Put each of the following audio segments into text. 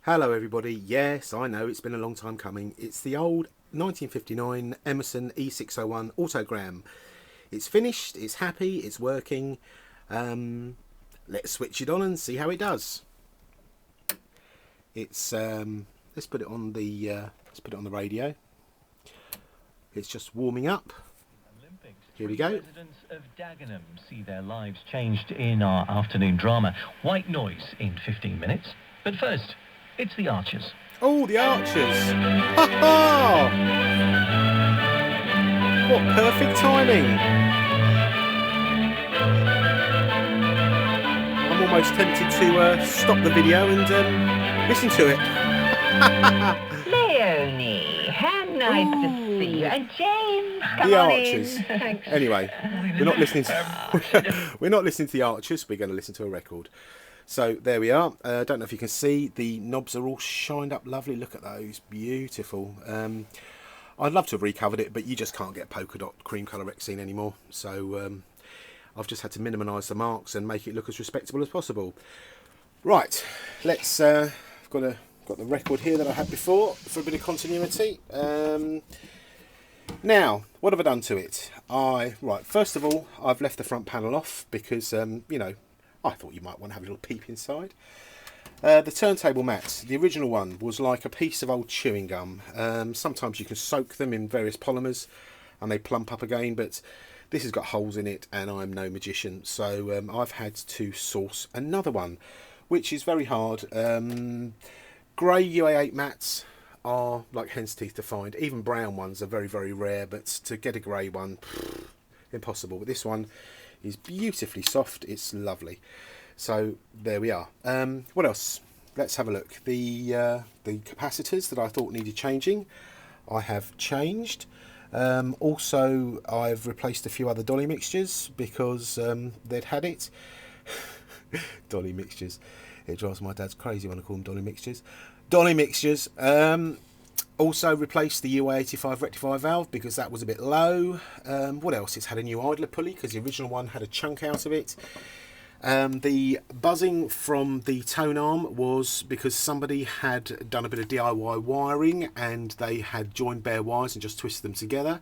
Hello everybody, yes I know it's been a long time coming. It's the old 1959 Emerson E601 Autogram. It's finished, it's happy, it's working. Let's switch it on and see how it does. It's let's put it on the radio. It's just warming up. Here we go. Residents of Dagenham see their lives changed in our afternoon drama. White Noise in 15 minutes. But first, it's the Archers. Oh, the Archers! Ha ha! What perfect timing! I'm almost tempted to stop the video and listen to it. Leonie, how nice to see you. And James, come The on Archers. in. Thanks. Anyway, we're not listening to the Archers. We're going to listen to a record. So there we are. I don't know if you can see, the knobs are all shined up lovely. Look at those, beautiful. I'd love to have recovered it, but you just can't get polka dot cream colour Rexine anymore. So I've just had to minimise the marks and make it look as respectable as possible. Right, let's. I've got the record here that I had before for a bit of continuity. Now, what have I done to it? First of all, I've left the front panel off because you know, I thought you might want to have a little peep inside. The turntable mats, the original one, was like a piece of old chewing gum. Sometimes you can soak them in various polymers and they plump up again, but this has got holes in it and I'm no magician. So I've had to source another one, which is very hard. Grey UA8 mats are like hen's teeth to find. Even brown ones are very, very rare, but to get a grey one, impossible. But this one is beautifully soft, it's lovely. So there we are. What else? Let's have a look. The capacitors that I thought needed changing, I have changed. Also, I've replaced a few other dolly mixtures because they'd had it. Dolly mixtures. It drives my dad crazy when I call them dolly mixtures. Dolly mixtures. Also replaced the UA85 rectifier valve because that was a bit low. What else? It's had a new idler pulley because the original one had a chunk out of it. The buzzing from the tone arm was because somebody had done a bit of DIY wiring and they had joined bare wires and just twisted them together.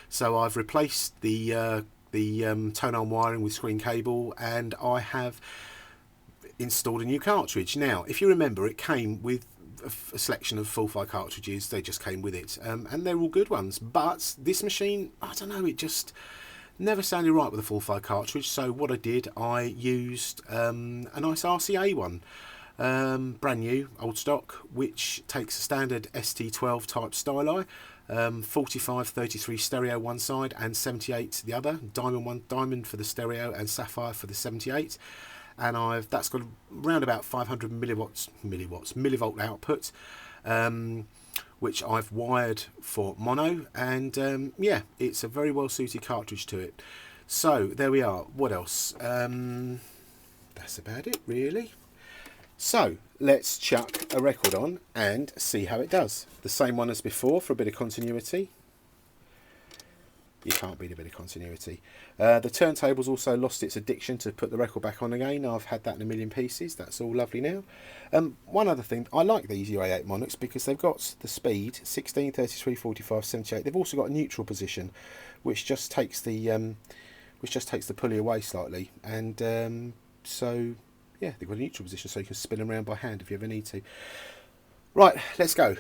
So I've replaced the tone arm wiring with screen cable, and I have installed a new cartridge. Now, if you remember, it came with a selection of full fire cartridges. They just came with it, and they're all good ones. But this machine, I don't know, it just never sounded right with a full fire cartridge. So what I did, I used a nice RCA one, brand new, old stock, which takes a standard ST12 type styli, 45-33 stereo one side and 78 the other, diamond for the stereo and sapphire for the 78. And that's got around about 500 millivolt output, which I've wired for mono, and yeah, it's a very well suited cartridge to it. So there we are. What else? That's about it really. So let's chuck a record on and see how it does. The same one as before for a bit of continuity. You can't beat a bit of continuity. The turntable's also lost its addiction to put the record back on again. I've had that in a million pieces. That's all lovely now. One other thing, I like these UA8 Monarchs because they've got the speed 16, 33, 45, 78. They've also got a neutral position, which just takes the pulley away slightly, and so yeah, they've got a neutral position, so you can spin them around by hand if you ever need to. Right, let's go.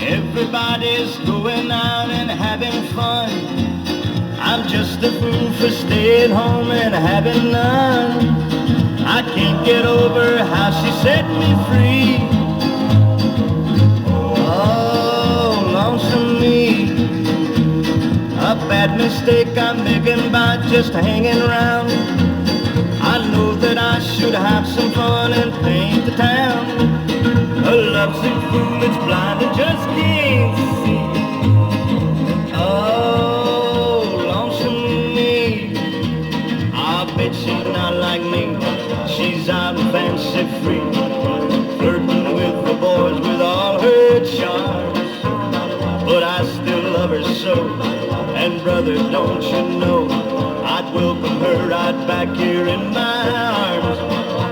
Everybody's going out and having fun. I'm just a fool for staying home and having none. I can't get over how she set me free. Oh, lonesome me. A bad mistake I'm making by just hanging around. I know that I should have some fun and paint the town. A lovesick fool that's blind and just can't see. Oh, lonesome me. I bet she's not like me. She's out and fancy free, flirting with the boys with all her charms. But I still love her so, and brother, don't you know, I'd welcome her right back here in my arms.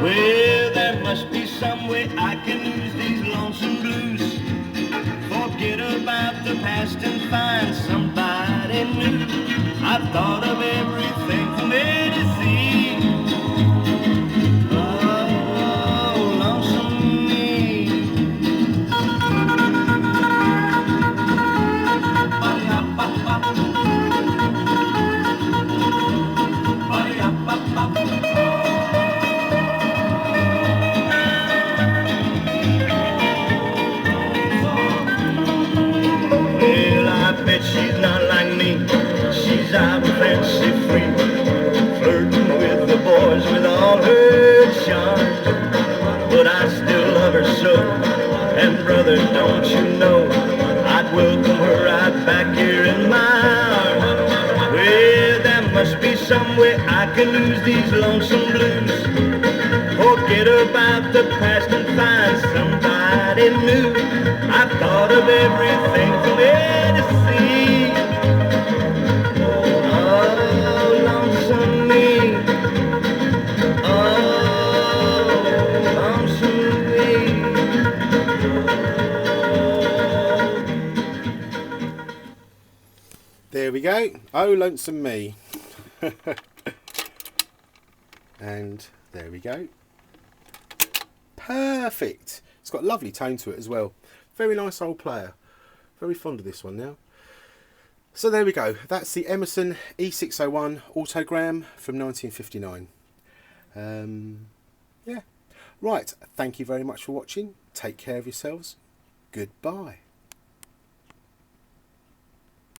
Well, there must be some way I can lose these lonesome blues, forget about the past and find somebody new. I've thought of everything from A to Z. Oh, lonesome me. Well, I bet she's not like me. She's out and fancy free, flirting with the boys with all her charms. But I still love her so, and brother, don't you know, I'd welcome her right back here in my arms. Well, there must be some way I can lose these lonesome blues, forget about the past and find somebody new. I've thought of everything from A to Z. Oh, lonesome me. Oh, lonesome me. There we go. Oh, lonesome me. And there we go. Perfect. It's got a lovely tone to it as well. Very nice old player. Very fond of this one now. So there we go. That's the Emerson E601 Autogram from 1959. Yeah. Right. Thank you very much for watching. Take care of yourselves. Goodbye.